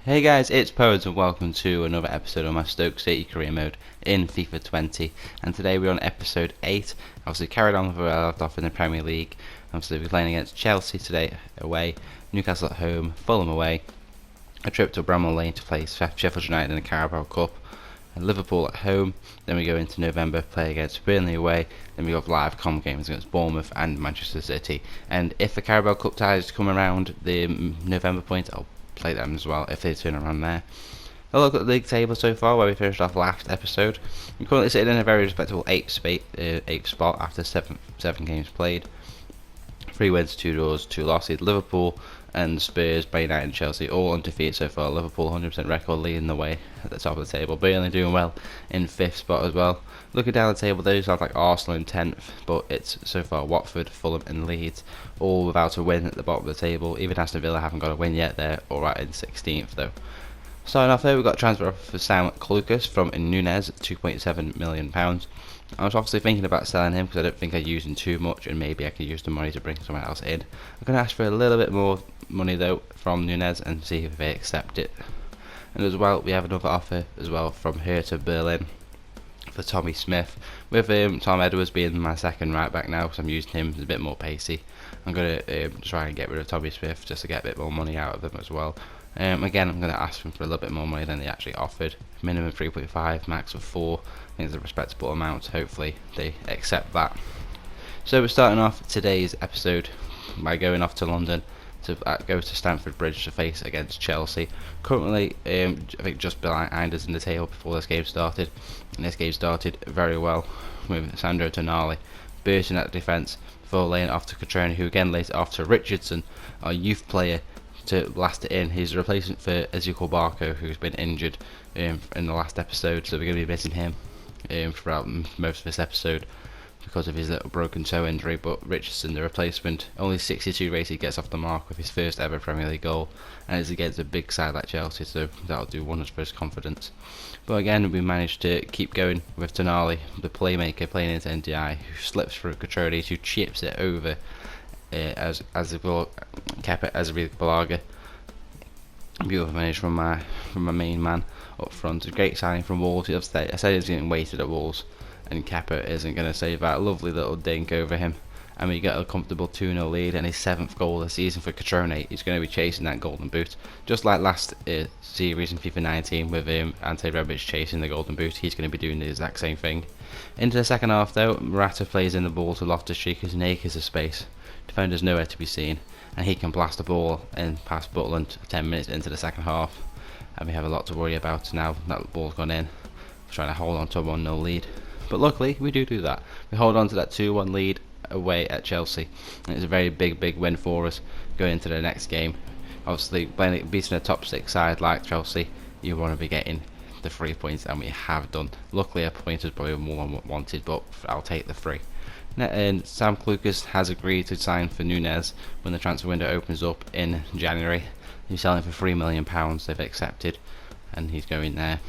Hey guys, it's Pods and welcome to another episode of my Stoke City career mode in FIFA 20, and today we're on episode 8, obviously carried on with where I left off in the Premier League. Obviously we're playing against Chelsea today away, Newcastle at home, Fulham away, a trip to Bramall Lane to play Sheffield United in the Carabao Cup, and Liverpool at home. Then we go into November, play against Burnley away. Then we got live games against Bournemouth and Manchester City. And if the Carabao Cup ties come around the November point, I'll play them as well if they turn around there. A look at the league table so far, where we finished off last episode. We're currently sitting in a very respectable 8th spot after seven games played. 3 wins, 2 draws, 2 losses. Liverpool and Spurs, Man United and Chelsea all undefeated so far. Liverpool 100% record leading the way at the top of the table. Burnley doing well in 5th spot as well. Looking down the table, those are like Arsenal in 10th, but it's so far Watford, Fulham and Leeds all without a win at the bottom of the table. Even Aston Villa haven't got a win yet. They're alright in 16th though. Starting off there, we've got a transfer offer for Sam Clucas from Nunez at £2.7 million. I was obviously thinking about selling him because I don't think I use him too much, and maybe I could use the money to bring someone else in. I'm going to ask for a little bit more money though from Nunez and see if they accept it. And as well, we have another offer as well from Hertha Berlin for Tommy Smith, with Tom Edwards being my second right back now because I'm using him as a bit more pacey. I'm going to try and get rid of Tommy Smith just to get a bit more money out of them as well. Again, I'm going to ask them for a little bit more money than they actually offered. Minimum 3.5, max of 4. I think it's a respectable amount. Hopefully they accept that. So we're starting off today's episode by going off to London to go to Stamford Bridge to face against Chelsea. Currently, I think just behind us in the table before this game started. And this game started very well with Sandro Tonali bursting at the defence before laying it off to Catroni, who again lays it off to Richardson, our youth player, to blast it in. He's a replacement for Ezekiel Barco, who's been injured in the last episode, so we're going to be missing him throughout most of this episode because of his little broken toe injury. But Richardson, the replacement, only 62 rated, gets off the mark with his first ever Premier League goal, and it's against a big side like Chelsea, so that'll do wonders for his confidence. But again, we managed to keep going with Tonali, the playmaker, playing into NDI, who slips through Catroni, who chips it over as Kepa Azpilicueta. Beautiful finish from my main man up front. A great signing from Wolves. I said he's getting weighted at Wolves, and Kepa isn't going to save that. Lovely little dink over him, and we get a comfortable 2-0 lead and his 7th goal this season for Catroni. He's going to be chasing that golden boot, just like last series in FIFA 19 with Ante Rebic chasing the golden boot. He's going to be doing the exact same thing. Into the second half though, Morata plays in the ball to Loftus-Cheek, who's acres of space. Defender's nowhere to be seen, and he can blast the ball in past Butland 10 minutes into the second half, and we have a lot to worry about now that the ball's gone in. We're trying to hold on to a 1-0 lead, but luckily we do that. We hold on to that 2-1 lead away at Chelsea, and it's a very big win for us going into the next game. Obviously, beating a top 6 side like Chelsea, you want to be getting the 3 points, and we have done. Luckily a point is probably more than wanted, but I'll take the 3. And Sam Clucas has agreed to sign for Nunez when the transfer window opens up in January. He's selling for £3 million. They've accepted, and he's going there.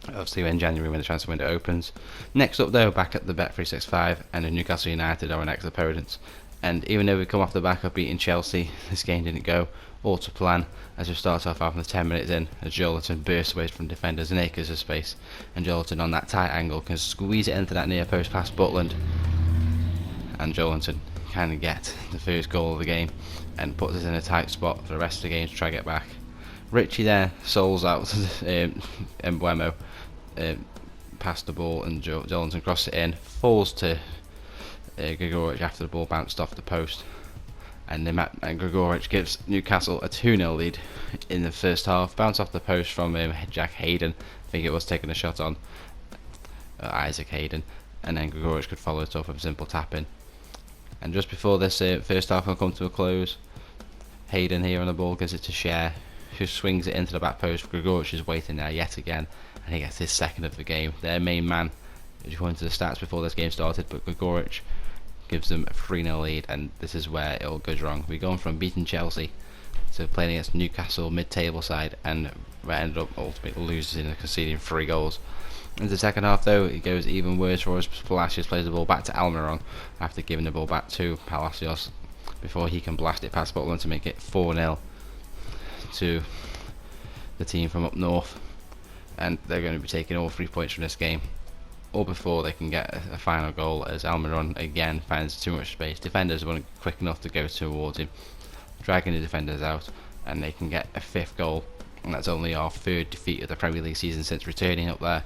Obviously, in January when the transfer window opens. Next up, though, back at the Bet365, and Newcastle United are our next opponents. And even though we come off the back of beating Chelsea, this game didn't go all to plan, as we start off after 10 minutes in, as Joelinton bursts away from defenders in acres of space, and Joelinton on that tight angle can squeeze it into that near post past Butland, and Joelinton can get the first goal of the game and puts us in a tight spot for the rest of the game to try to get back. Richie there souls out Embuemo, past the ball, and Joelinton crosses it in, falls to Gregoric after the ball bounced off the post, and Gregoric gives Newcastle a 2-0 lead in the first half. Bounce off the post from Jack Hayden, I think it was taking a shot on Isaac Hayden, and then Gregoric could follow it up with a simple tap in. And just before this first half will come to a close, Hayden here on the ball gives it to Share, who swings it into the back post. Gregoric is waiting there yet again, and he gets his 2nd of the game. Their main man, as you went into the stats before this game started, but Gregoric gives them a 3-0 lead, and this is where it all goes wrong. We're going from beating Chelsea to playing against Newcastle mid-table side, and we ended up ultimately losing and conceding 3 goals. In the second half though, it goes even worse for us. Palacios plays the ball back to Almiron after giving the ball back to Palacios before he can blast it past Butland to make it 4-0 to the team from up north, and they're going to be taking all 3 points from this game, or before they can get a final goal, as Almiron again finds too much space. Defenders weren't quick enough to go towards him, dragging the defenders out, and they can get a 5th goal, and that's only our 3rd defeat of the Premier League season since returning up there.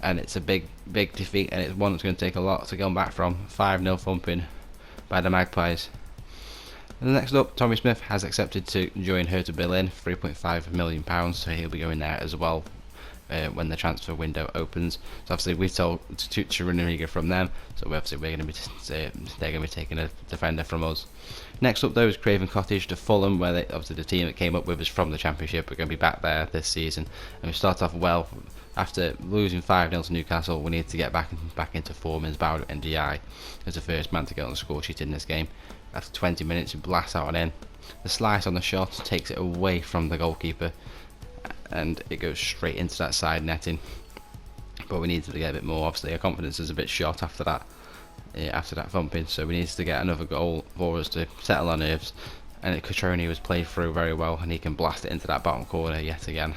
And it's a big defeat, and it's one that's going to take a lot to come back from. 5-0 thumping by the Magpies. And next up, Tommy Smith has accepted to join Hertha Berlin, £3.5 million, so he'll be going there as well when the transfer window opens. So obviously we told to Runeriga from them, so obviously they're going to be taking a defender from us. Next up though is Craven Cottage to Fulham, where obviously the team that came up with us from the Championship are going to be back there this season, and we start off well. After losing 5-0 to Newcastle, we need to get back into form, as Bauer and Ndi as the first man to get on the score sheet in this game. After 20 minutes, he blasts out and in. The slice on the shot takes it away from the goalkeeper, and it goes straight into that side netting. But we need to get a bit more. Obviously, our confidence is a bit shot after that thumping, so we need to get another goal for us to settle our nerves. And Cutrone was played through very well, and he can blast it into that bottom corner yet again.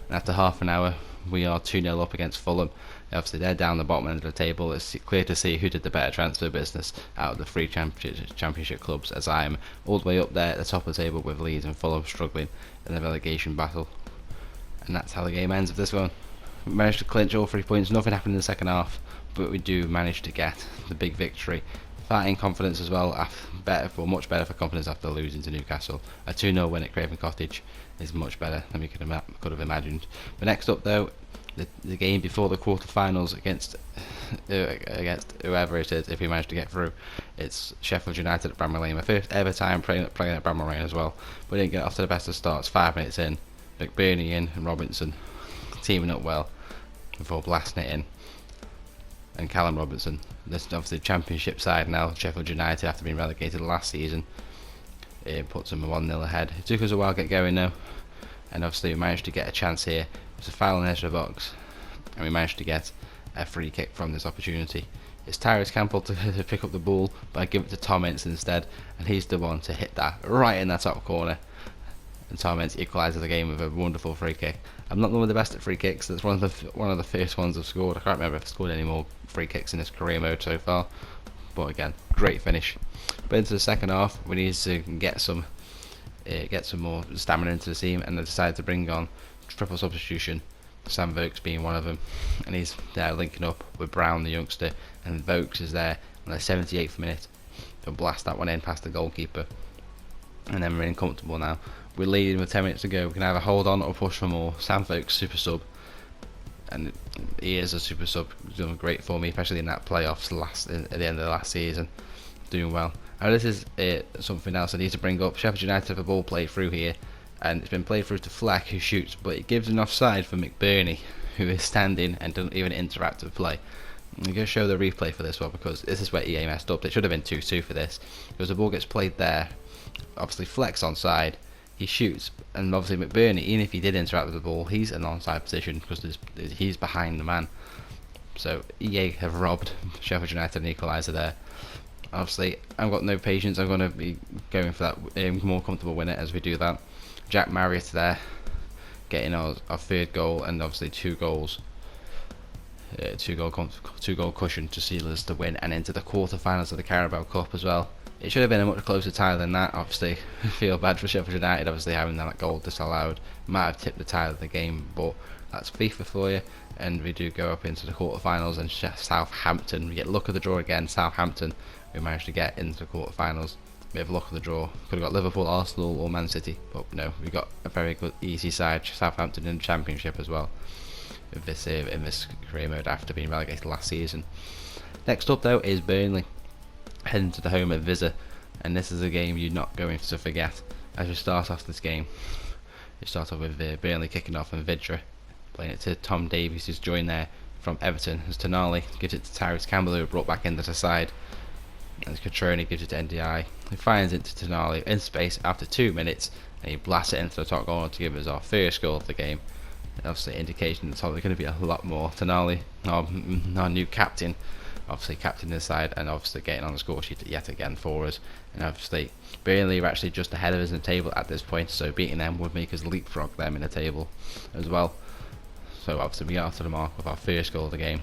And after half an hour, we are 2-0 up against Fulham. Obviously they're down the bottom end of the table. It's clear to see who did the better transfer business out of the 3 championship clubs, as I'm all the way up there at the top of the table with Leeds and Fulham struggling in the relegation battle. And that's how the game ends of this one. We managed to clinch all 3 points. Nothing happened in the second half, but we do manage to get the big victory. Fighting confidence as well, much better for confidence after losing to Newcastle. A 2-0 win at Craven Cottage is much better than we could have imagined. But next up though, the game before the quarter-finals against whoever it is, if we manage to get through, it's Sheffield United at Bramall Lane. My first ever time playing at Bramall Lane as well. We didn't get off to the best of starts. 5 minutes in, McBurney in and Robinson teaming up well before blasting it in. And Callum Robinson, this is obviously the Championship side now, Sheffield United, after being relegated last season. It puts them 1-0 ahead. It took us a while to get going though, and obviously we managed to get a chance here. It was a foul on the edge of the box, and we managed to get a free kick from this opportunity. It's Tyrese Campbell to pick up the ball, but I give it to Tom Ince instead, and he's the one to hit that right in that top corner. And Tom Ince equalises the game with a wonderful free kick. I'm not one of the best at free kicks. That's one of the first ones I've scored. I can't remember if I've scored any more free kicks in this career mode so far. But again, great finish. But into the second half, we need to get some more stamina into the team, and they decided to bring on triple substitution. Sam Vokes being one of them, and he's there linking up with Brown, the youngster, and Vokes is there on the 78th minute to blast that one in past the goalkeeper. And then we're in comfortable now. We're leading with 10 minutes to go. We can either hold on or push for more. Sam Vokes, super sub, and he is a super sub. He's doing great for me, especially in that playoffs at the end of the last season. Doing well. Now this is something else I need to bring up. Sheffield United have a ball played through here, and it's been played through to Fleck, who shoots, but it gives an offside for McBurney, who is standing and doesn't even interact with play. I'm going to show the replay for this one, because this is where EA messed up. It should have been 2-2 for this, because the ball gets played there. Obviously Fleck's onside, he shoots, and obviously McBurney, even if he did interact with the ball, he's in an onside position because he's behind the man. So EA have robbed Sheffield United an equaliser there. Obviously I've got no patience. I'm going to be going for that more comfortable winner as we do that. Jack Marriott there getting our third goal, and obviously 2 goals, 2 goal cushion to seal us the win and into the quarter-finals of the Carabao Cup as well. It should have been a much closer tie than that. Obviously I feel bad for Sheffield United, obviously having that goal disallowed. Might have tipped the tie of the game, but that's FIFA for you. And we do go up into the quarter-finals, and Southampton, we get luck of the draw again. Southampton, we managed to get into the quarter-finals. We have luck of the draw. Could have got Liverpool, Arsenal or Man City, but no, we got a very good easy side, Southampton in the Championship as well, in this career mode after being relegated last season. Next up though is Burnley, heading to the home of Visa, and this is a game you're not going to forget. As you start off this game, you start off with Burnley kicking off, and Vidra playing it to Tom Davies, who's joined there from Everton, as Tonali gives it to Tyrese Campbell, who brought back into the side, and Cutrone gives it to NDI, who finds it to Tonali in space after 2 minutes, and he blasts it into the top corner to give us our first goal of the game. And obviously indication that there's probably going to be a lot more. Tonali, our new captain, obviously captaining the side and obviously getting on the score sheet yet again for us. And obviously Burnley are actually just ahead of us in the table at this point, so beating them would make us leapfrog them in the table as well. So obviously we got after the mark with our first goal of the game.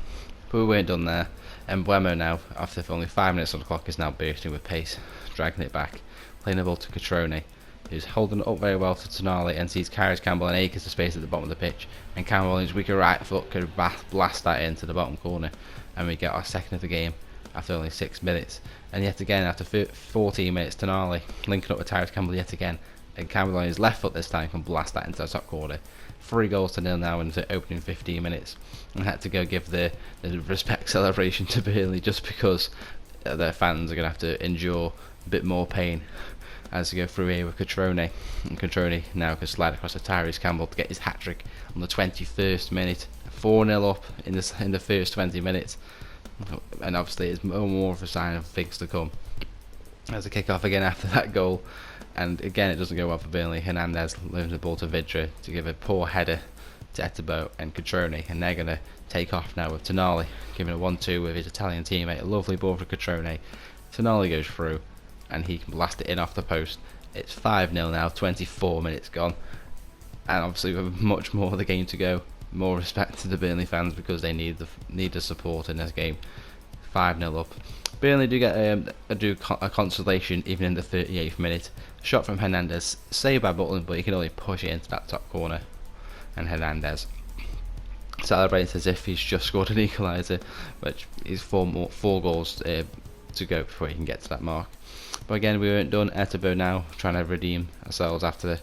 But we weren't done there. And Mbeumo now, after only 5 minutes on the clock, is now bursting with pace, dragging it back, playing the ball to Catrone, who's holding it up very well to Tonali and sees Karius Campbell and acres of space at the bottom of the pitch. And Campbell, in his weaker right foot, could blast that into the bottom corner. And we get our second of the game after only 6 minutes. And yet again, after 14 minutes, Tonali linking up with Karius Campbell yet again. And Campbell on his left foot this time can blast that into the top corner. 3-0 now in the opening 15 minutes. And had to go give the respect celebration to Burnley just because their fans are going to have to endure a bit more pain as they go through here with Catrone. And Catrone now can slide across to Tyrese Campbell to get his hat-trick on the 21st minute. 4-0 up in the first 20 minutes. And obviously it's more of a sign of things to come. As a kick-off again after that goal. And again, it doesn't go well for Burnley. Hernandez leaves the ball to Vidra to give a poor header to Etebo and Catrone, and they're going to take off now with Tonali, giving a 1-2 with his Italian teammate. A lovely ball for Catrone. Tonali goes through, and he can blast it in off the post. It's 5-0 now, 24 minutes gone, and obviously with much more of the game to go. More respect to the Burnley fans because they need the support in this game. 5-0 up. Burnley do get a consolation even in the 38th minute. Shot from Hernandez, saved by Butland, but he can only push it into that top corner. And Hernandez celebrates as if he's just scored an equaliser, which is four goals to go before he can get to that mark. But again, we weren't done. Etebo now trying to redeem ourselves after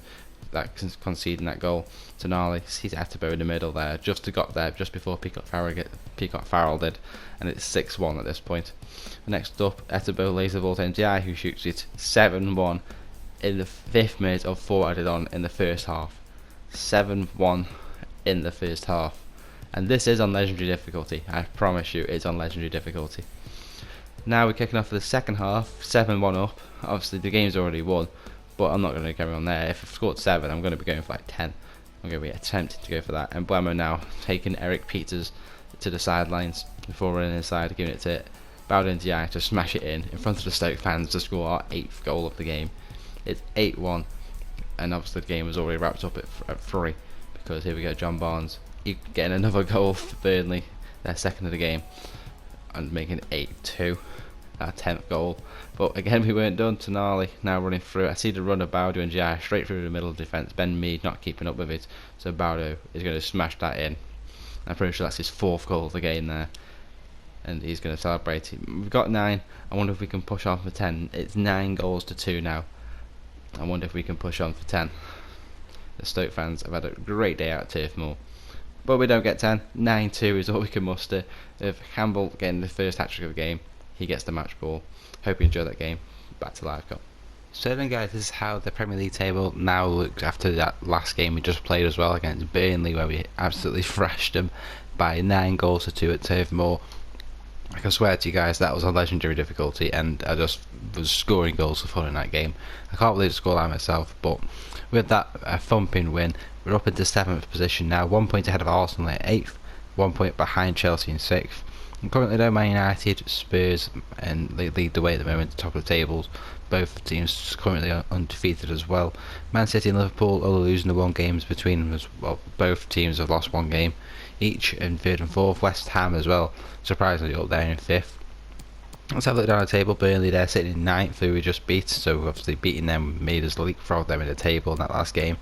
conceding that goal. Tonali sees Etebo in the middle there, just before Peacock Farrell did, and it's 6-1 at this point. Next up, Etebo lays the ball to NDI, who shoots it 7-1 in the 5th minute of 4 added on in the first half. 7-1 in the first half, and this is on legendary difficulty. I promise you, it's on legendary difficulty. Now we're kicking off for the second half, 7-1 up. Obviously the game's already won, but I'm not going to carry on there. If I've scored 7, I'm going to be going for like 10. I'm going to be attempting to go for that. And Mbeumo now taking Eric Peters to the sidelines before running inside, giving it to Bowden Diagne to smash it in front of the Stoke fans to score our 8th goal of the game. It's 8-1, and obviously the game was already wrapped up at 3, because here we go, John Barnes getting another goal for Burnley, their second of the game, and making it 8-2, our 10th goal. But again, we weren't done. Tonali now running through. I see the run of Baudo and Jai straight through the middle of defence. Ben Mead not keeping up with it, so Baudo is going to smash that in. I'm pretty sure that's his 4th goal of the game there, and he's going to celebrate it. We've got 9. I wonder if we can push on for 10. It's 9-2 now. I wonder if we can push on for 10. The Stoke fans have had a great day out at Turf Moor, but we don't get 10. 9-2 is all we can muster. If Campbell getting the first hat-trick of the game, he gets the match ball. Hope you enjoyed that game. Back to live cup. So then guys, this is how the Premier League table now looks after that last game we just played as well against Burnley, where we absolutely thrashed them by 9-2 at Turf Moor. I can swear to you guys, that was on legendary difficulty, and I just was scoring goals for fun in that game. I can't believe the scoreline myself, but with that thumping win, we're up into 7th position now, 1 point ahead of Arsenal at 8th, 1 point behind Chelsea in 6th. And currently though, Man United, Spurs, and they lead the way at the moment at the top of the tables. Both teams currently undefeated as well. Man City and Liverpool are losing the 1 games between them as well. Both teams have lost 1 game each in 3rd and 4th. West Ham as well, surprisingly up there in 5th. Let's have a look down the table. Burnley there sitting in 9th, who we just beat, so obviously beating them made us leapfrog them in the table in that last game.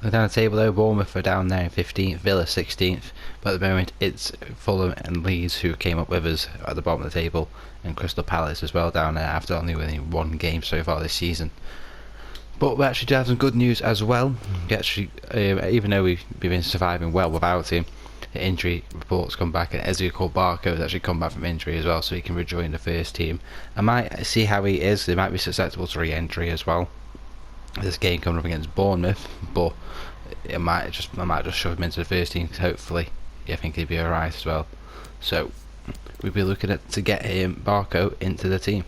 Look down the table though, Bournemouth are down there in 15th, Villa 16th, but at the moment it's Fulham and Leeds who came up with us at the bottom of the table, and Crystal Palace as well down there after only winning 1 game so far this season. But we actually do have some good news as well. We actually, even though we've been surviving well without him, the injury reports come back, and Ezekiel Barco has actually come back from injury as well, so he can rejoin the first team. I might see how he is. They might be susceptible to re-entry as well. This game coming up against Bournemouth, but I might just shove him into the first team, because hopefully I think he'd be alright as well. So we'd be looking at to get him, Barco, into the team.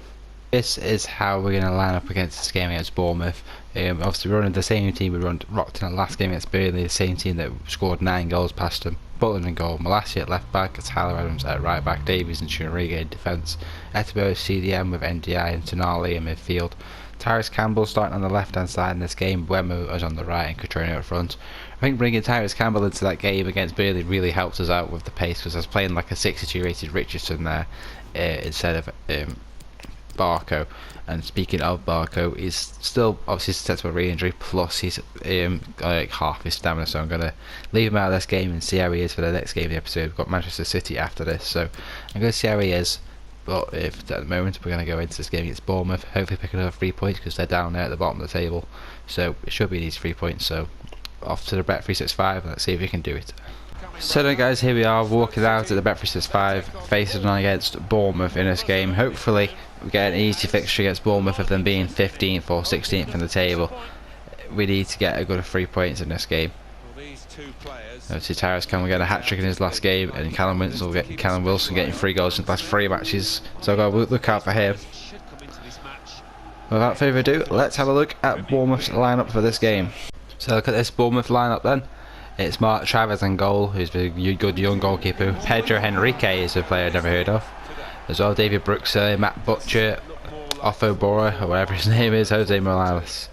This is how we're going to line up against this game against Bournemouth. Obviously we're running the same team we rocked in the last game against Burnley, the same team that scored 9 goals past them. Butland in goal, Malacia at left back, Tyler Adams at right back, Davies and Chunariga in defence, Etebo CDM with NDI and Tonali in midfield. Tyrese Campbell starting on the left hand side in this game, Buemo is on the right and Catrone up front. I think bringing Tyrese Campbell into that game against Burnley really helped us out with the pace, because I was playing like a 62 rated Richardson there instead of Barco. And speaking of Barco, he's still obviously susceptible to re-injury, plus he's got like half his stamina, so I'm going to leave him out of this game and see how he is for the next game of the episode. We've got Manchester City after this, so I'm going to see how he is. But at the moment we're going to go into this game against Bournemouth, hopefully pick another 3 points, because they're down there at the bottom of the table, so it should be these 3 points. So off to the Bet365, let's see if we can do it. So then guys, here we are walking out at the Bet365, facing on against Bournemouth in this game. Hopefully we get an easy fixture against Bournemouth of them being 15th or 16th in the table. We need to get a good 3 points in this game. Obviously Tyrese Campbell get a hat-trick in his last game, and Callum Wilson getting 3 goals in the last 3 matches, so I've got to look out for him. Without further ado, let's have a look at Bournemouth's lineup for this game. So look at this Bournemouth lineup then. It's Mark Travers in goal, who's a good young goalkeeper. Pedro Henrique is a player I've never heard of. As well, David Brooks, Matt Butcher, Offo Bora, or whatever his name is, Jose Morales,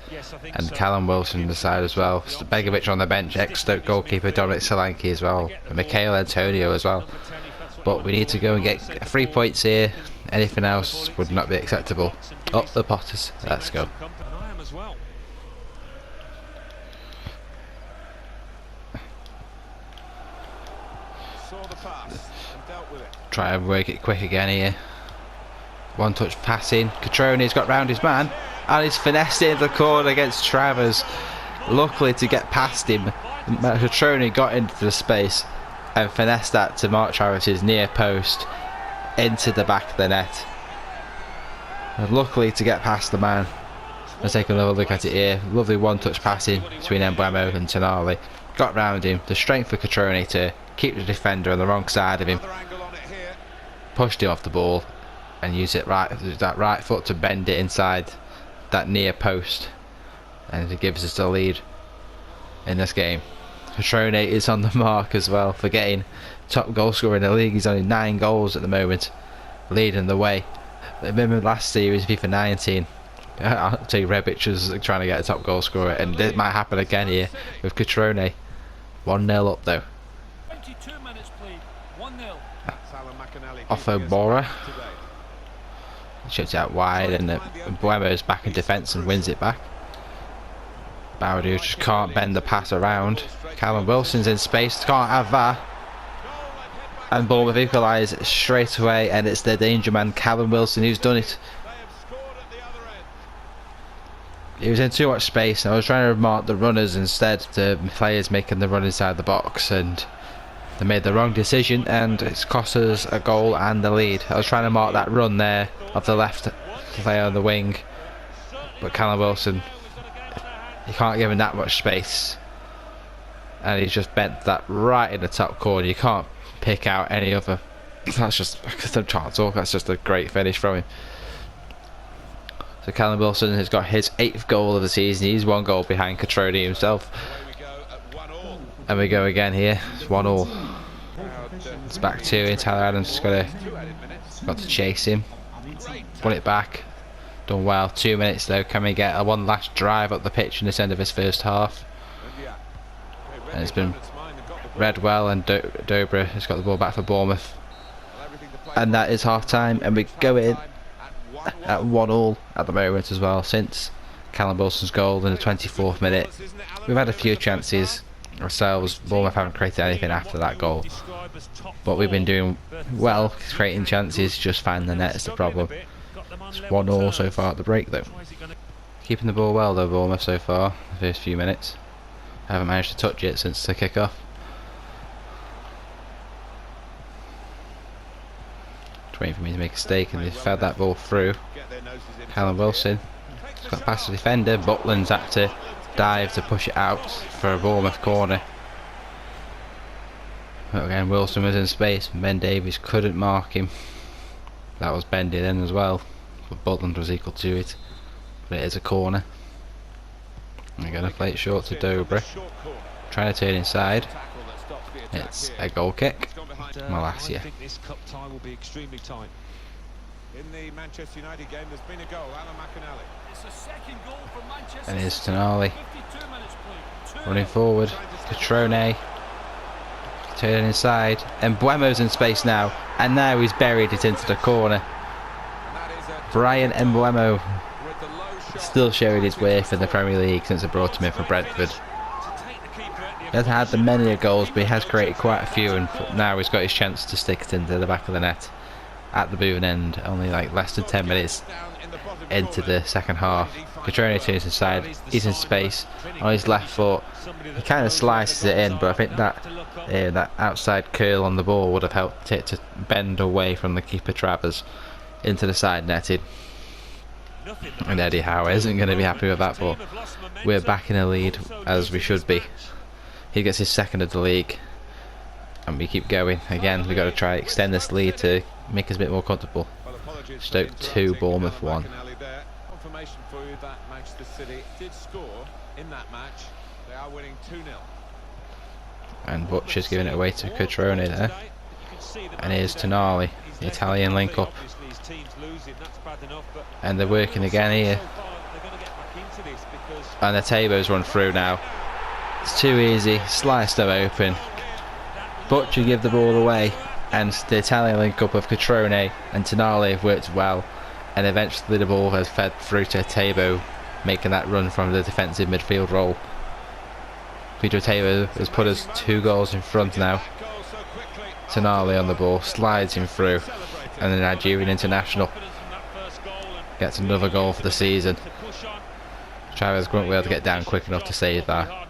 and Callum Wilson on the side as well. Begovic on the bench, ex-Stoke goalkeeper Dominic Solanke as well, and Michael Antonio as well. But we need to go and get 3 points here. Anything else would not be acceptable. Up the Potters, let's go. Try and work it quick again here. One touch passing. Catrone's got round his man and he's finessed it in the corner against Travers. Luckily to get past him, Catrone got into the space and finessed that to Mark Travers' near post into the back of the net. And luckily to get past the man. Let's take another look at it here. Lovely one touch passing between Buemo and Tonali. Got round him. The strength for Catrone to keep the defender on the wrong side of him. Pushed him off the ball and used that right foot to bend it inside that near post, and it gives us the lead in this game. Catrone is on the mark as well for getting top goal scorer in the league. He's only 9 goals at the moment, leading the way. I remember last series FIFA 19, I'll tell you, Rebic was trying to get a top goal scorer, and it might happen again here with Catrone. 1-0 up though. 22 minutes played, 1-0. Offo Bora shuts it out wide, and Buemo's back in defence and wins it back. Bowdu just can't bend the pass around. Callum Wilson's in space, can't have that. And Bournemouth equalise straight away, and it's their danger man Callum Wilson who's done it. He was in too much space, and I was trying to mark the runners instead, the players making the run inside the box, and they made the wrong decision, and it's cost us a goal and the lead. I was trying to mark that run there of the left player on the wing, but Callum Wilson, you can't give him that much space, and he's just bent that right in the top corner. You can't pick out any other. That's just, I can't talk. That's just a great finish from him. So Callum Wilson has got his 8th goal of the season. He's 1 goal behind Catrone himself. And we go again here. It's 1-1. It's back to it. Tyler Adams has got to chase him. Won it back. Done well. 2 minutes though. Can we get a one last drive up the pitch in this end of his first half? And it's been read well, and Dobra has got the ball back for Bournemouth. And that is half time, and we go in at 1-1 at the moment as well, since Callum Wilson's goal in the 24th minute. We've had a few chances ourselves. Bournemouth haven't created anything after that goal, but we've been doing well creating chances, just finding the net is the problem. It's 1-1 so far at the break though. Keeping the ball well though, Bournemouth so far, the first few minutes. Haven't managed to touch it since the kick-off. Waiting for me to make a mistake, and they fed that ball through. Callum Wilson has got past the defender. Butland's had to dive to push it out for a Bournemouth corner. But again, Wilson was in space, and Ben Davies couldn't mark him. That was bended in as well, but Butland was equal to it. But it is a corner. We're going to play it short to Dobra. Trying to turn inside. It's a goal kick. Malacia. I think this cup tie will be extremely tight. In the Manchester United game, there's been a goal. Alan McInally. It's a second goal for Manchester. And here's Tonali 52 minutes played. running forward. Catrone turning inside, and Mbuemo's in space now, and now he's buried it into the corner. Brian Mbuemo still showing his worth in the Premier League since they brought him in from Brentford. He hasn't had the many goals, but he has created quite a few, and now he's got his chance to stick it into the back of the net at the boot end. Only like less than 10 minutes into the second half. Catrone turns inside, he's in space on his left foot. He kind of slices it in, but I think that outside curl on the ball would have helped it to bend away from the keeper Travers into the side netting. And Eddie Howe isn't going to be happy with that, but we're back in the lead as we should be. He gets his second of the league, and we keep going. Again, we've got to try extend this lead to make us a bit more comfortable. Stoke 2, Bournemouth 1. Confirmation for you that Manchester City did score in that match. They are winning 2-0. And Butcher's giving it away to Catrone there. And here's Tonali, the Italian link up. And they're working again here. And the Tabo's run through now. It's too easy, sliced them open. Butcher give the ball away, and the Italian link up of Catrone and Tonali have worked well, and eventually the ball has fed through to Tabo, making that run from the defensive midfield role. Pedro Tabo has put us 2 goals in front now. Tonali on the ball, slides him through, and the Nigerian international gets another goal for the season. Chavez won't be able to get down quick enough to save that.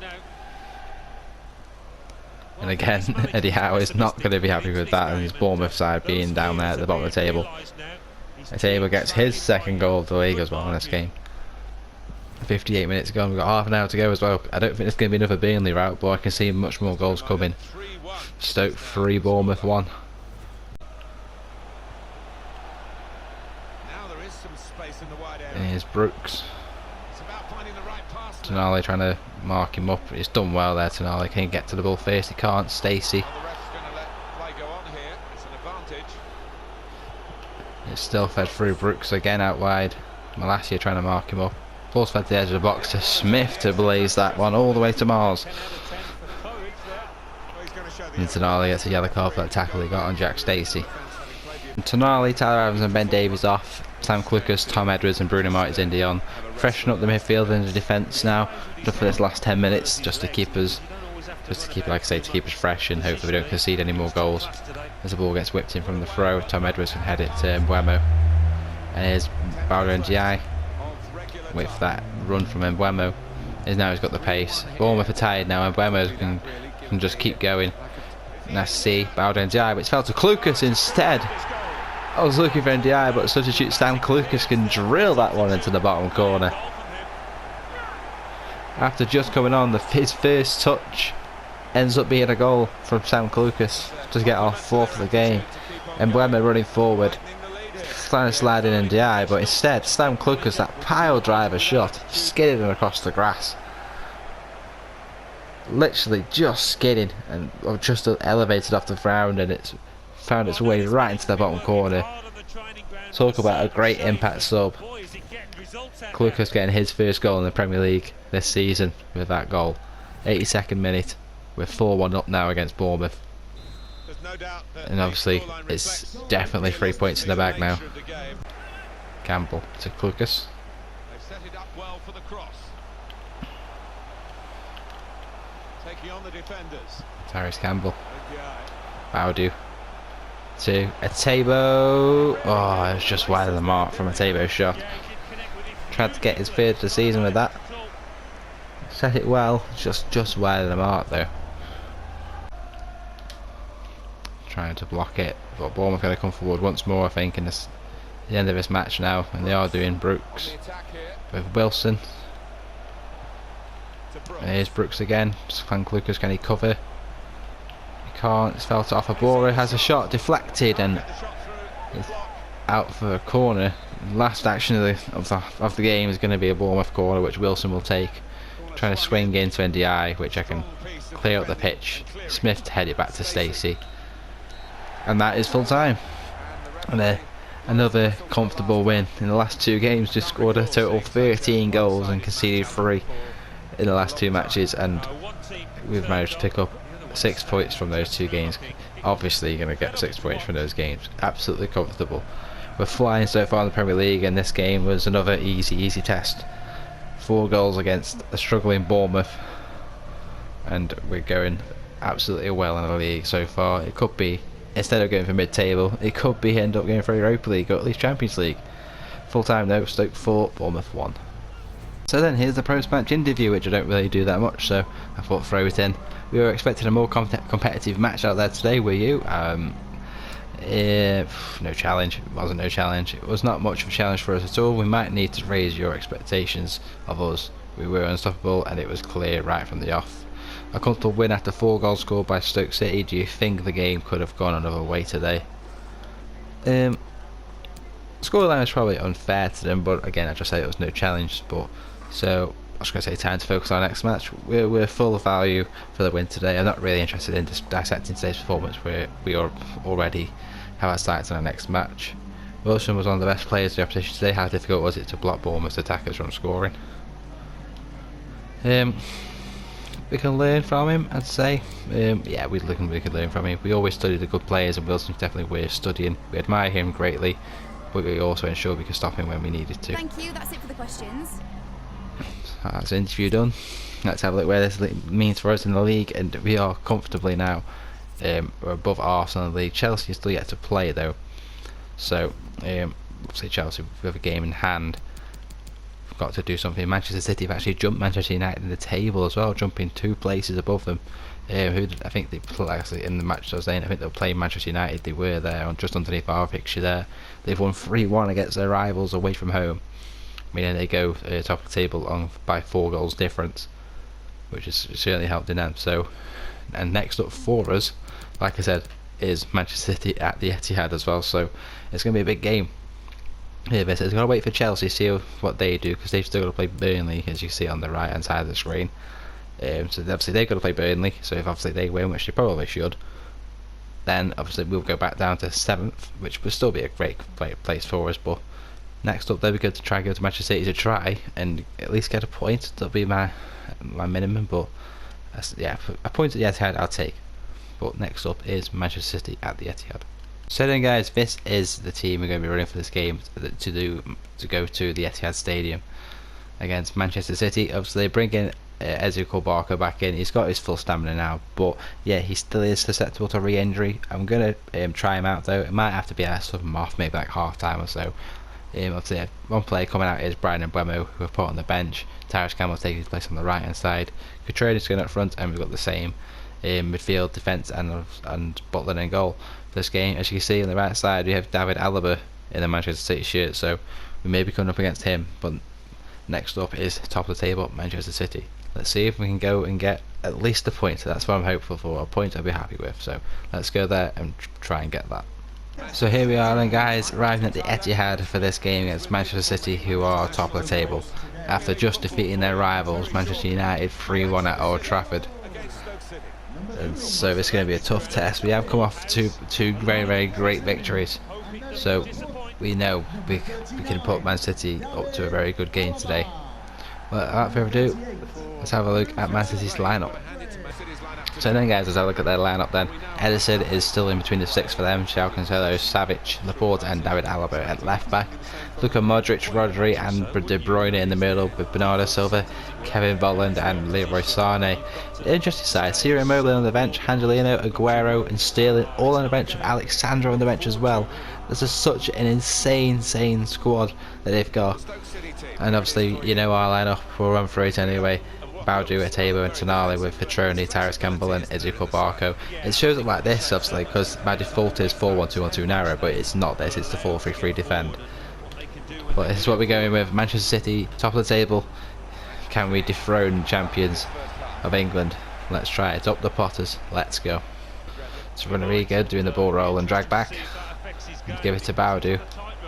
And again, Eddie Howe is not going to be happy with that, and his Bournemouth side being down there at the bottom of the table. The table gets his second goal of the league as well in this game. 58 minutes ago, and we've got half an hour to go as well. I don't think it's going to be another Burnley route, but I can see much more goals coming. Stoke 3, Bournemouth 1. And here's Brooks. Tonali trying to mark him up. He's done well there, Tonali. Can he get to the ball first? He can't. Stacey. It's still fed through. Brooks again out wide. Malacia trying to mark him up. Ball's fed to the edge of the box to Smith to blaze that one all the way to Mars. And Tonali gets a yellow card for that tackle he got on Jack Stacey. And Tonali, Tyler Evans and Ben Davies off. Sam Clucas, Tom Edwards and Bruno Martins on. Freshen up the midfield and the defence now. Just for this last 10 minutes, just to keep us, like I say, to keep us fresh, and hopefully we don't concede any more goals. As the ball gets whipped in from the throw, Tom Edwards can head it to Mbuemo. And here's Bowder Ndiaye with that run from Mbuemo. Now he's got the pace. Bournemouth are tired now, and Mbuemo can just keep going. Nice to see Bowder Ndiaye, but it's fell to Clucas instead. I was looking for Ndiaye, but substitute Sam Clucas can drill that one into the bottom corner. After just coming on, his first touch ends up being a goal from Sam Clucas to get our 4th of the game. And Mbuemo running forward, trying to slide in Ndiaye, but instead Sam Clucas, that pile driver shot, skidded him across the grass. Literally just skidding and just elevated off the ground, and it's found its way right into the bottom corner. Talk about a great impact sub. Clucas getting his first goal in the Premier League this season with that goal. 82nd minute. We're 4-1 up now against Bournemouth. And obviously it's definitely 3 points in the bag now. Campbell to Clucas. Tyrese Campbell. Bowdu to Atebo. Oh, it was just wide of the mark from Atebo's shot. Tried to get his 3rd of the season with that. Set it well, just wide of the mark though. Trying to block it, but Bournemouth going to come forward once more, I think, in the end of this match now, and they are doing. Brooks with Wilson. And here's Brooks again. Frank Lucas, can he cover? He can't. It's felt off. Abora has a shot deflected and it's out for a corner. Last action of the game is going to be a Bournemouth corner, which Wilson will take. trying to swing into NDI, which I can clear up the pitch. Smith to head it back to Stacey, and that is full time. And another comfortable win. In the last 2 games, just scored a total 13 goals and conceded 3 in the last 2 matches, and we've managed to pick up 6 points from those 2 games. Obviously you're going to get 6 points from those games. Absolutely comfortable. We're flying so far in the Premier League, and this game was another easy test. 4 goals against a struggling Bournemouth, and we're going absolutely well in the league so far. It could be, instead of going for mid-table, it could be end up going for Europa League or at least Champions League. Full time though, Stoke 4, Bournemouth 1. So then here's the post-match interview, which I don't really do that much, so I thought throw it in. We were expecting a more competitive match out there today, were you? No challenge. It wasn't no challenge. It was not much of a challenge for us at all. We might need to raise your expectations of us. We were unstoppable, and it was clear right from the off. A comfortable win after 4 goals scored by Stoke City. Do you think the game could have gone another way today? Scoreline was probably unfair to them, but again, I just say it was no challenge. But so I was going to say time to focus on our next match. We're full of value for the win today. I'm not really interested in just dissecting today's performance. We are already have our sights on our next match. Wilson was one of the best players of the opposition today. How difficult was it to block Bournemouth's attackers from scoring? We can learn from him, I'd say. Yeah, we can learn from him. We always study the good players, and Wilson's definitely worth studying. We admire him greatly, but we also ensure we can stop him when we needed to. Thank you, that's it for the questions. That's the interview done. Let's have a look where this means for us in the league, and we are comfortably now. We're above Arsenal in the league. Chelsea is still yet to play though, so obviously Chelsea with a game in hand, we've got to do something. Manchester City have actually jumped Manchester United in the table as well, jumping 2 places above them. Who I think they play actually in the match I was saying. I think they'll play Manchester United. They were there on just underneath our fixture there. They've won 3-1 against their rivals away from home, meaning they go top of the table on by 4 goals difference, which has certainly helped in them. So, and next up for us, like I said, is Manchester City at the Etihad as well. So it's going to be a big game. Yeah, but it's going to wait for Chelsea to see what they do, because they've still got to play Burnley, as you see on the right hand side of the screen. So obviously they've got to play Burnley. So if obviously they win, which they probably should, then obviously we'll go back down to 7th, which would still be a great place for us. But next up, they'll be good to try and go to Manchester City to try and at least get a point. That'll be my minimum. But yeah, a point at the Etihad I'll take. But next up is Manchester City at the Etihad. So then, guys, this is the team we're going to be running for this game to go to the Etihad Stadium against Manchester City. Obviously, they bring in Ezekiel Barker back in. He's got his full stamina now, but yeah, he still is susceptible to re-injury. I'm going to try him out though. It might have to be a sub him off, maybe like half time or so. Obviously, one player coming out is Brian Mbeumo, who I've put on the bench. Tyrus Campbell taking his place on the right hand side. Cutroni's going up front, and we've got the same midfield, defence, and Butland in goal for this game. As you can see on the right side, we have David Alaba in the Manchester City shirt, so we may be coming up against him. But next up is top of the table, Manchester City. Let's see if we can go and get at least a point. That's what I'm hopeful for. A point I'll be happy with. So let's go there and try and get that. So here we are then, guys, arriving at the Etihad for this game against Manchester City, who are top of the table after just defeating their rivals Manchester United 3-1 at Old Trafford. And so it's going to be a tough test. We have come off two very great victories, so we know we can put Man City up to a very good game today. Well, without further ado, let's have a look at Man City's lineup. So then, guys, let's have a look at their lineup then. Edison is still in between the 6 for them. João Cancelo, Savic, Laporte and David Alaba at left back. Luka Modric, Rodri and De Bruyne in the middle, with Bernardo Silva, Kevin Volland and Leroy Sané. Interesting side. Ciro Immobile on the bench, Angelino, Aguero and Sterling all on the bench, with Alexandro on the bench as well. This is such an insane squad that they've got. And obviously, you know our lineup, we'll run through it anyway. Baudu, Atebo and Tonali with Petroni, Tyrus Campbell and Ezekiel Barco. It shows up like this obviously because my default is 4-1-2-1-2 narrow, but it's not this, it's the 4-3-3 defend. But this is what we're going with. Manchester City, top of the table. Can we dethrone champions of England? Let's try it. Up the Potters, let's go. So Rodrigo doing the ball roll and drag back. And give it to Baudu.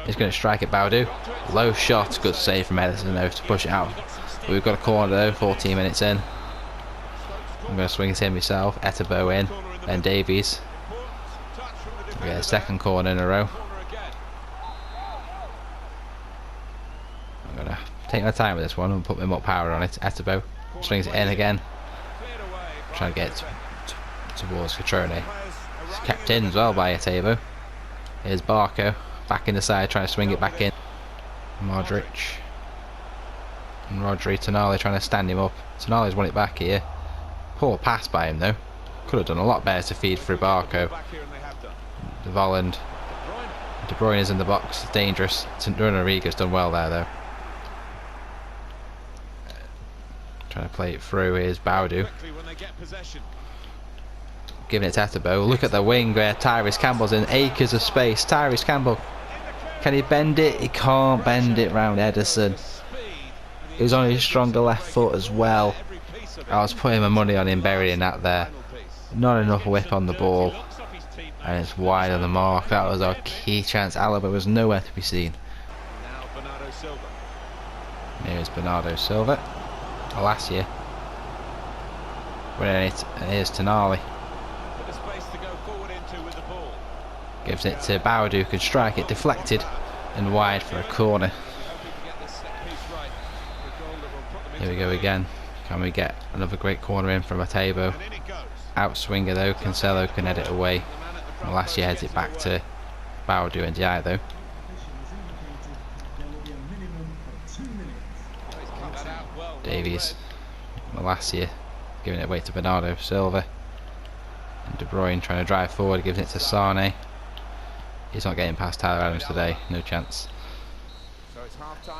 He's going to strike at Baudu. Low shot, good save from Edison though to push it out We've got a corner though, 14 minutes in. I'm going to swing it in myself. Etebo in, then Davies. We get a second corner in a row. I'm going to take my time with this one and put my more power on it. Etebo swings it in again. Trying to get towards Catrone. It's kept in as well by Etebo. Here's Barco back in the side, trying to swing it back in. Modric and Rodri. Tonali trying to stand him up. Tonali's won it back here. Poor pass by him though. Could have done a lot better to feed through Barco. De Volland. De Bruyne is in the box. It's dangerous. Rodrigo's done well there though. Trying to play it through. Here's Baudu. Giving it to Etebo. Look at the wing where Tyrese Campbell's in acres of space. Tyrese Campbell. Can he bend it? He can't bend it round Ederson. He's on his stronger left foot as well. I was putting my money on him burying that there. Not enough whip on the ball. And it's wide on the mark. That was our key chance. Alaba was nowhere to be seen. Here's Bernardo Silva. Last year. Winning it. And here's Tonali. Gives it to Baudu, who can strike it, deflected and wide for a corner. Here we go again. Can we get another great corner in from Etebo? Outswinger though, Cancelo can head it away. Last year heads it back to Baudu and Diai though. Davies, last year giving it away to Bernardo Silva. And De Bruyne trying to drive forward, giving it to Sane. He's not getting past Tyler Adams today, no chance.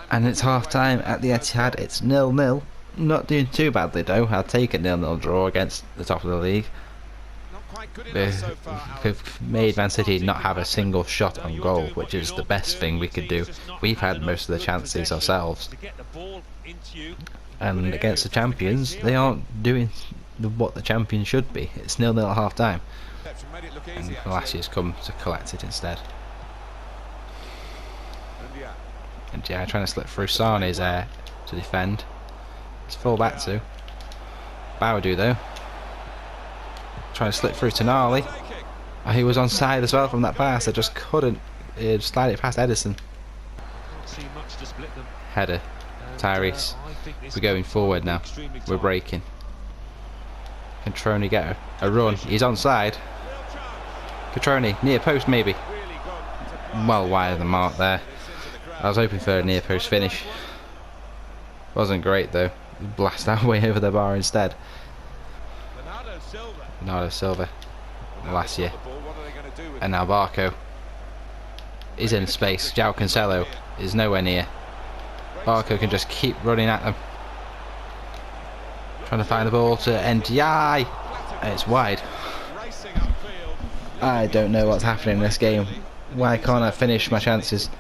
And it's half time at the Etihad. It's 0-0. Not doing too badly though. I'll take a 0-0 draw against the top of the league. We've made Man City not have a single shot on goal, which is the best thing we could do. We've had most of the chances ourselves. And against the champions, they aren't doing what the champions should be. It's 0-0 at half time. And last year's come to collect it instead. And yeah, trying to slip through. Sane's there to defend. It's full back to Baudu though. Trying to slip through Tonali. Oh, he was onside as well from that pass. I just couldn't slide it past Ederson. Header. Tyrese. We're going forward now. We're breaking. Can Trony get a run? He's onside. Catrone, near post maybe. Well wide of the mark there. I was hoping for a near post finish. Wasn't great though. Blast that way over the bar instead. Bernardo Silva. Last year. And now Barco. He's in space. João Cancelo is nowhere near. Barco can just keep running at them. Trying to find the ball to NDI. And it's wide. I don't know what's happening in this game. Why can't I finish my chances?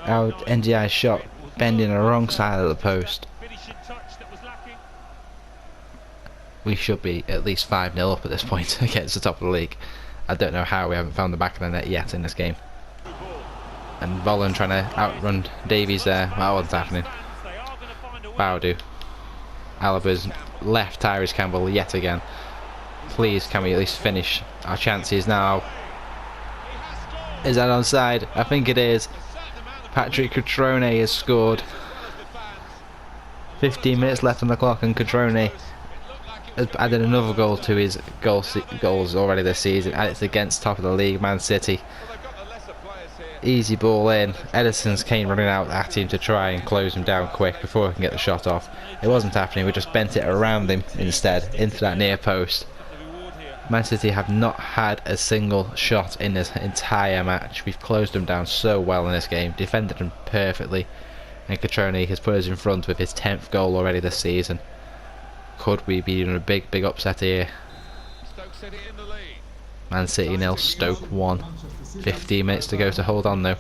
Our NDI shot bending the wrong side of the post. We should be at least 5-0 up at this point against the top of the league. I don't know how we haven't found the back of the net yet in this game. And Volland trying to outrun Davies there. That wasn't happening. Baudu. Alaba's left Tyrese Campbell yet again. Please, can we at least finish our chances now? Is that onside? I think it is. Patrick Catrone has scored. 15 minutes left on the clock and Catrone has added another goal to his goals already this season, and it's against top of the league Man City. Easy ball in. Ederson's came running out at him to try and close him down quick before he can get the shot off. It wasn't happening. We just bent it around him instead into that near post. Man City have not had a single shot in this entire match. We've closed them down so well in this game, defended them perfectly, and Catrone has put us in front with his 10th goal already this season. Could we be in a big upset here? Man City 0, Stoke 1. 15 minutes to go to hold on though.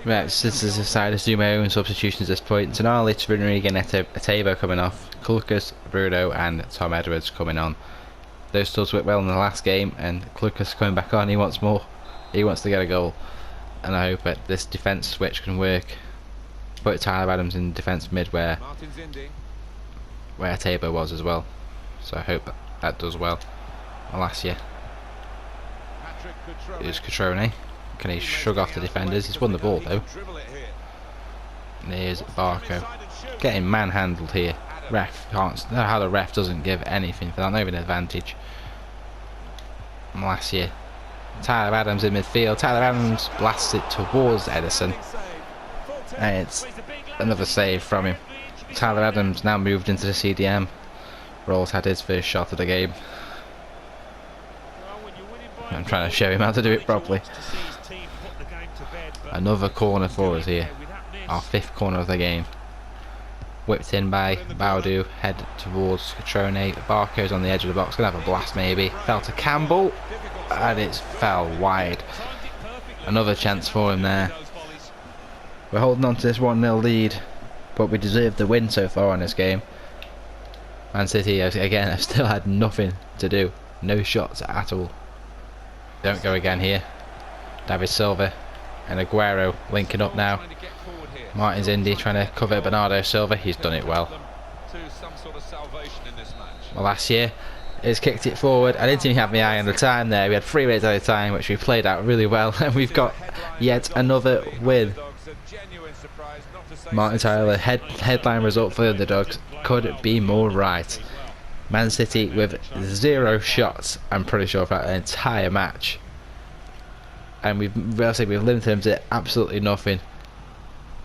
Right, since I've decided to do my own substitutions at this point, Tonali, Rodrigo and Etebo coming off, Klukas, Bruno and Tom Edwards coming on. Those still worked well in the last game, and Klukas coming back on. He wants more. He wants to get a goal, and I hope that this defence switch can work. put Tyler Adams in defence mid where Martin's Indy. Tabo was as well. So I hope that does well. Last year Patrick it was Cutrone. Can he shrug off the defenders? He's won the ball though. And here's Barco getting manhandled here. Ref can't know how the ref doesn't give anything for that, not even an advantage. And last year, Tyler Adams in midfield. Tyler Adams blasts it towards Edison, and it's another save from him. Tyler Adams now moved into the CDM. Rolls had his first shot of the game. I'm trying to show him how to do it properly. Another corner for us here. Our 5th corner of the game. Whipped in by Baudu, head towards Catrone. Barco's on the edge of the box, gonna have a blast maybe. Fell to Campbell, and it fell wide. Another chance for him there. We're holding on to this 1-0 lead, but we deserve the win so far in this game. Man City, again, have still had nothing to do. No shots at all. Don't go again here. David Silva and Aguero linking up now. Martin's Indy trying to cover Bernardo Silva. He's done it well. Well, last year he's kicked it forward. I didn't even have my eye on the time there. We had 3 minutes at a time, which we played out really well, and we've got yet another win. Martin Tyler, headline result for the Underdogs. Could be more right. Man City with 0 shots, I'm pretty sure, for that entire match. And we've limited them to absolutely nothing.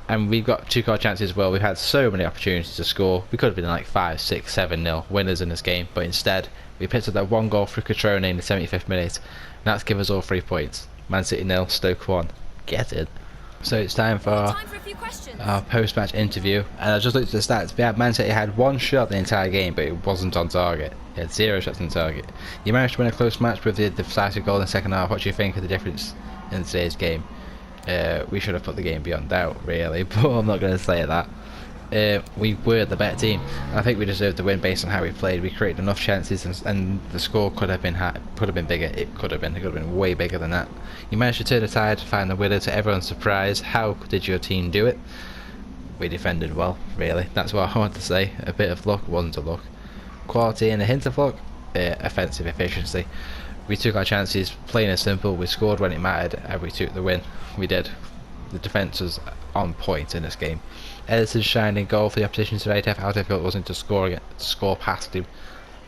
And we've got 2 chances as well. We've had so many opportunities to score. We could have been like 5, 6, 7-0 winners in this game, but instead we picked up that 1 goal through Catrone in the 75th minute, and that's given us all 3 points. Man City 0, Stoke 1. Get it. So it's time for our post-match interview, and I just looked at the stats. Man City had 1 shot the entire game, but it wasn't on target. He had 0 shots on target. You managed to win a close match with the decisive goal in the second half. What do you think of the difference in today's game? We should have put the game beyond doubt, really, but I'm not going to say that. We were the better team. I think we deserved the win based on how we played. We created enough chances, and the score could have been bigger. It could have been way bigger than that. You managed to turn the tide, find the winner to everyone's surprise. How did your team do it? We defended well, really. That's what I want to say. A bit of luck, wasn't a luck. Quality and a hint of luck. Offensive efficiency. We took our chances, plain and simple. We scored when it mattered, and we took the win. We did. The defence was on point in this game. Edison's shining goal for the opposition today. How difficult it wasn't to score past him.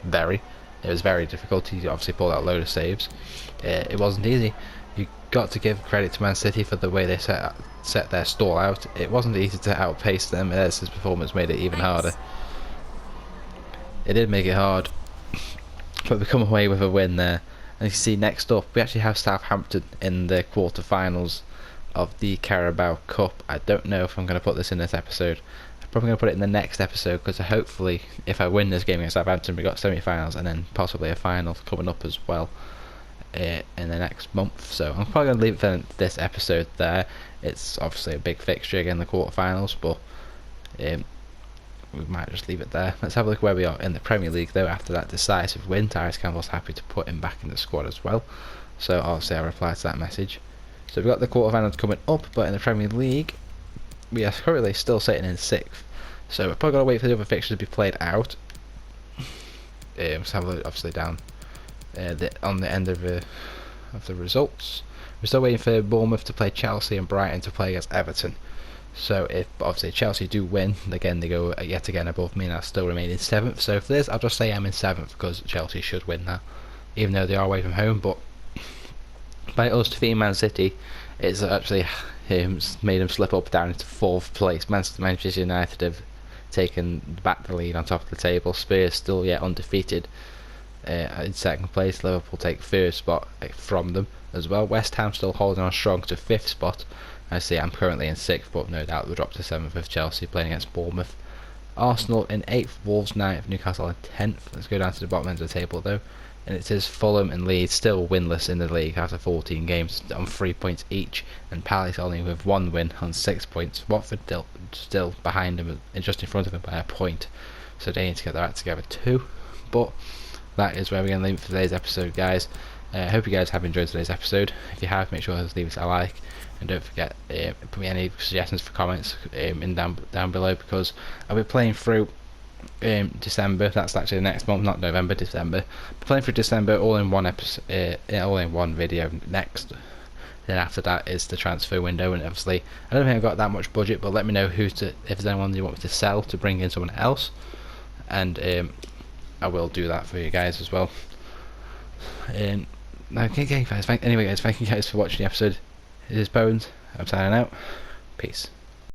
It was very difficult. He obviously pulled out a load of saves. It wasn't easy. You got to give credit to Man City for the way they set their stall out. It wasn't easy to outpace them. Edison's performance made it even harder. It did make it hard, but we come away with a win there. And you see, next up we actually have Southampton in the quarter-finals of the Carabao Cup. I don't know if I'm going to put this in this episode. I'm probably going to put it in the next episode, because hopefully if I win this game against Southampton, we've got semi-finals and then possibly a final coming up as well in the next month. So I'm probably going to leave it for this episode there. It's obviously a big fixture again, the quarter-finals, but we might just leave it there. Let's have a look where we are in the Premier League though. After that decisive win, Tyrese Campbell's happy to put him back in the squad as well, so obviously I'll reply to that message. So we've got the quarterfinals coming up, but in the Premier League we are currently still sitting in 6th, so we're probably going to wait for the other fixtures to be played out. Let's have a look obviously down on the end of the results. We're still waiting for Bournemouth to play Chelsea and Brighton to play against Everton. So if obviously Chelsea do win, again they go yet again above me, and I'll still remain in 7th. So for this, I'll just say I'm in 7th, because Chelsea should win that, even though they are away from home. But by us defeating Man City, it's actually made him slip up down into 4th place. Manchester United have taken back the lead on top of the table. Spurs still yet undefeated in 2nd place. Liverpool take 1st spot from them as well. West Ham still holding on strong to 5th spot. I see I'm currently in 6th, but no doubt we'll drop to 7th with Chelsea playing against Bournemouth. Arsenal in 8th, Wolves 9th, Newcastle in 10th. Let's go down to the bottom end of the table though, and it says Fulham and Leeds still winless in the league after 14 games on 3 points each, and Palace only with 1 win on 6 points. Watford still behind them and just in front of them by a point, so they need to get their act together too. But that is where we're going to leave it for today's episode, guys. I hope you guys have enjoyed today's episode. If you have, make sure to leave us a like, and don't forget put me any suggestions for comments down below, because I'll be playing through December. That's actually the next month, not November, December. Playing through December all in one episode, all in one video next. Then after that is the transfer window, and obviously I don't think I've got that much budget, but let me know if there's anyone you want me to sell to bring in someone else, and I will do that for you guys as well. Okay guys, thank you guys for watching the episode. This is Bones. I'm signing out. Peace.